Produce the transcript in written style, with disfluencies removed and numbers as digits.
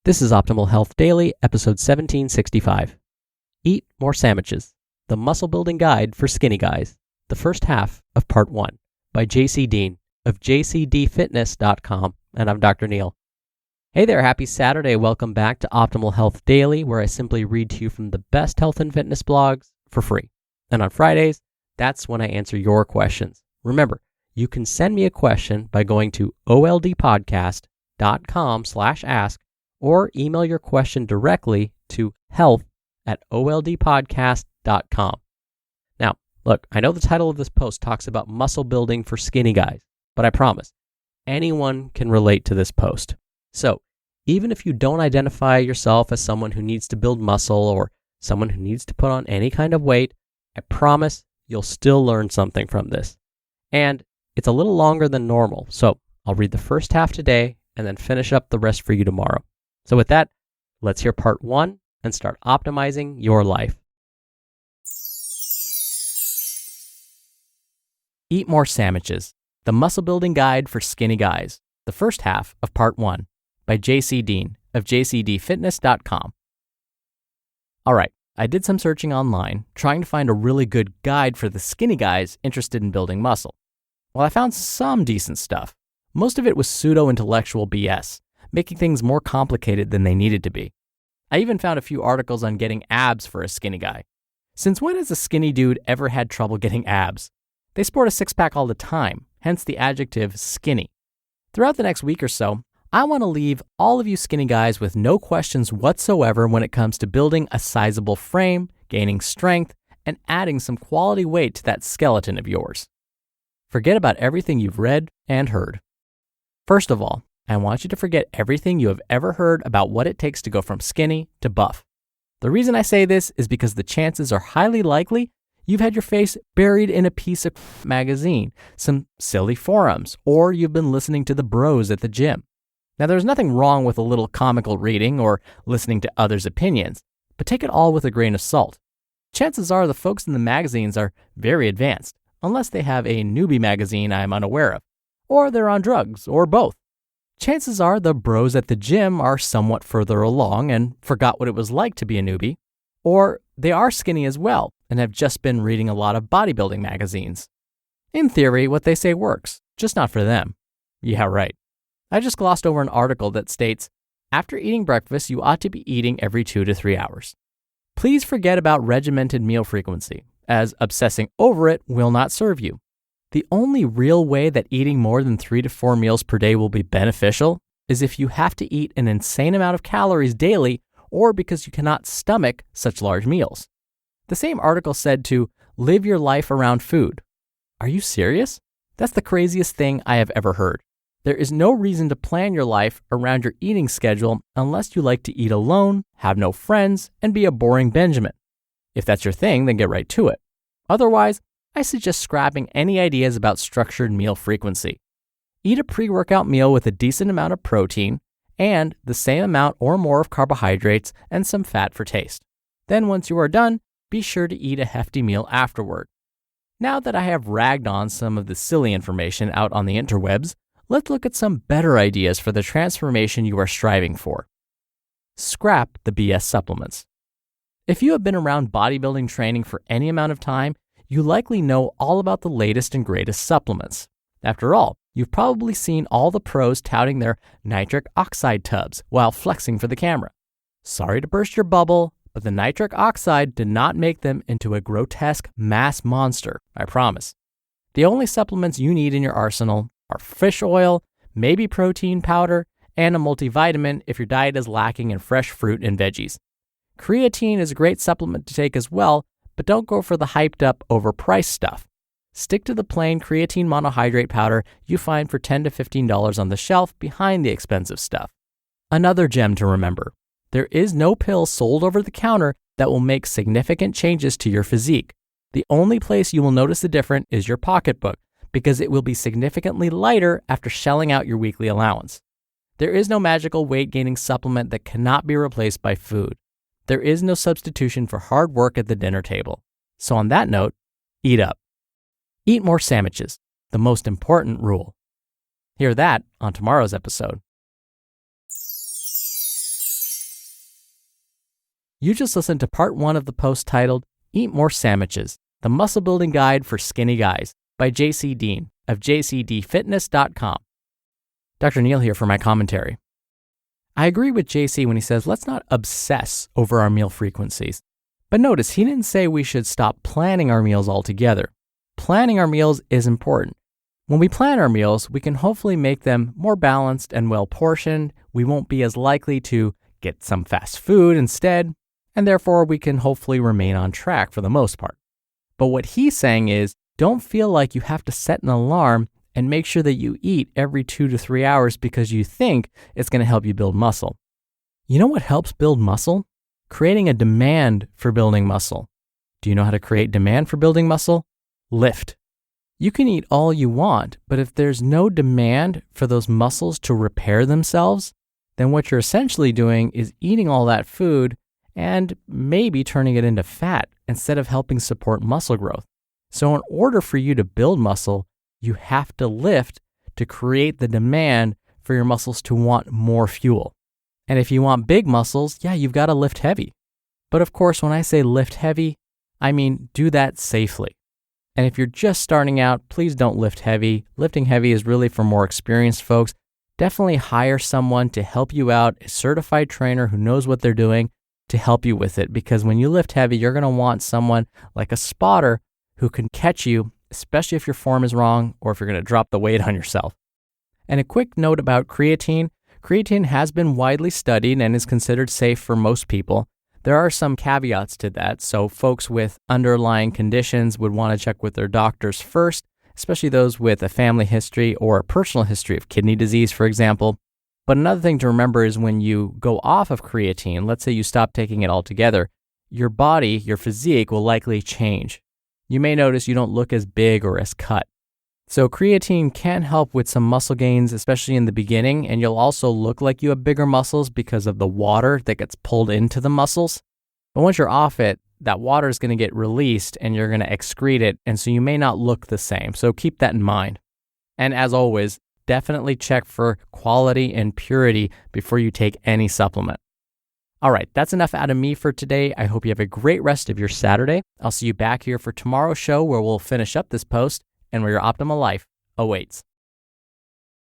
This is Optimal Health Daily, episode 1765. Eat More Sammiches, the muscle building guide for skinny guys, the first half of part 1, by Deen of jcdfitness.com, and I'm Dr. Neil. Hey there, happy Saturday. Welcome back to Optimal Health Daily, where I simply read to you from the best health and fitness blogs for free. And on Fridays, that's when I answer your questions. Remember, you can send me a question by going to oldpodcast.com/ask or email your question directly to health@oldpodcast.com. Now, look, I know the title of this post talks about muscle building for skinny guys, but I promise, anyone can relate to this post. So, even if you don't identify yourself as someone who needs to build muscle or someone who needs to put on any kind of weight, I promise you'll still learn something from this. And it's a little longer than normal, so I'll read the first half today and then finish up the rest for you tomorrow. So with that, let's hear part 1 and start optimizing your life. Eat More Sammiches, the muscle building guide for skinny guys, the first half of part 1, by Deen of jcdfitness.com. All right, I did some searching online, trying to find a really good guide for the skinny guys interested in building muscle. Well, I found some decent stuff. Most of it was pseudo-intellectual BS, making things more complicated than they needed to be. I even found a few articles on getting abs for a skinny guy. Since when has a skinny dude ever had trouble getting abs? They sport a six-pack all the time, hence the adjective skinny. Throughout the next week or so, I want to leave all of you skinny guys with no questions whatsoever when it comes to building a sizable frame, gaining strength, and adding some quality weight to that skeleton of yours. Forget about everything you've read and heard. First of all, I want you to forget everything you have ever heard about what it takes to go from skinny to buff. The reason I say this is because the chances are highly likely you've had your face buried in a piece of magazine, some silly forums, or you've been listening to the bros at the gym. Now, there's nothing wrong with a little comical reading or listening to others' opinions, but take it all with a grain of salt. Chances are the folks in the magazines are very advanced, unless they have a newbie magazine I'm unaware of, or they're on drugs, or both. Chances are the bros at the gym are somewhat further along and forgot what it was like to be a newbie, or they are skinny as well and have just been reading a lot of bodybuilding magazines. In theory, what they say works, just not for them. Yeah, right. I just glossed over an article that states, after eating breakfast, you ought to be eating every 2 to 3 hours. Please forget about regimented meal frequency, as obsessing over it will not serve you. The only real way that eating more than 3 to 4 meals per day will be beneficial is if you have to eat an insane amount of calories daily or because you cannot stomach such large meals. The same article said to live your life around food. Are you serious? That's the craziest thing I have ever heard. There is no reason to plan your life around your eating schedule unless you like to eat alone, have no friends, and be a boring Benjamin. If that's your thing, then get right to it. Otherwise, I suggest scrapping any ideas about structured meal frequency. Eat a pre-workout meal with a decent amount of protein and the same amount or more of carbohydrates and some fat for taste. Then once you are done, be sure to eat a hefty meal afterward. Now that I have ragged on some of the silly information out on the interwebs, let's look at some better ideas for the transformation you are striving for. Scrap the BS supplements. If you have been around bodybuilding training for any amount of time, you likely know all about the latest and greatest supplements. After all, you've probably seen all the pros touting their nitric oxide tubs while flexing for the camera. Sorry to burst your bubble, but the nitric oxide did not make them into a grotesque mass monster, I promise. The only supplements you need in your arsenal are fish oil, maybe protein powder, and a multivitamin if your diet is lacking in fresh fruit and veggies. Creatine is a great supplement to take as well, but don't go for the hyped up, overpriced stuff. Stick to the plain creatine monohydrate powder you find for $10 to $15 on the shelf behind the expensive stuff. Another gem to remember, there is no pill sold over the counter that will make significant changes to your physique. The only place you will notice the difference is your pocketbook, because it will be significantly lighter after shelling out your weekly allowance. There is no magical weight-gaining supplement that cannot be replaced by food. There is no substitution for hard work at the dinner table. So on that note, eat up. Eat more Sammiches, the most important rule. Hear that on tomorrow's episode. You just listened to part 1 of the post titled Eat More Sammiches, the Muscle Building Guide for Skinny Guys by JC Deen of jcdfitness.com. Dr. Neal here for my commentary. I agree with JC when he says let's not obsess over our meal frequencies. But notice he didn't say we should stop planning our meals altogether. Planning our meals is important. When we plan our meals, we can hopefully make them more balanced and well-portioned. We won't be as likely to get some fast food instead, and therefore we can hopefully remain on track for the most part. But what he's saying is, don't feel like you have to set an alarm and make sure that you eat every 2 to 3 hours because you think it's going to help you build muscle. You know what helps build muscle? Creating a demand for building muscle. Do you know how to create demand for building muscle? Lift. You can eat all you want, but if there's no demand for those muscles to repair themselves, then what you're essentially doing is eating all that food and maybe turning it into fat instead of helping support muscle growth. So in order for you to build muscle, you have to lift to create the demand for your muscles to want more fuel. And if you want big muscles, you've got to lift heavy. But of course, when I say lift heavy, I mean do that safely. And if you're just starting out, please don't lift heavy. Lifting heavy is really for more experienced folks. Definitely hire someone to help you out, a certified trainer who knows what they're doing to help you with it. Because when you lift heavy, you're going to want someone like a spotter who can catch you, especially if your form is wrong or if you're going to drop the weight on yourself. And a quick note about creatine. Creatine has been widely studied and is considered safe for most people. There are some caveats to that, so folks with underlying conditions would want to check with their doctors first, especially those with a family history or a personal history of kidney disease, for example. But another thing to remember is when you go off of creatine, let's say you stop taking it altogether, your body, your physique will likely change. You may notice you don't look as big or as cut. So creatine can help with some muscle gains, especially in the beginning, and you'll also look like you have bigger muscles because of the water that gets pulled into the muscles. But once you're off it, that water is going to get released and you're going to excrete it, and so you may not look the same. So keep that in mind. And as always, definitely check for quality and purity before you take any supplement. All right, that's enough out of me for today. I hope you have a great rest of your Saturday. I'll see you back here for tomorrow's show where we'll finish up this post and where your optimal life awaits.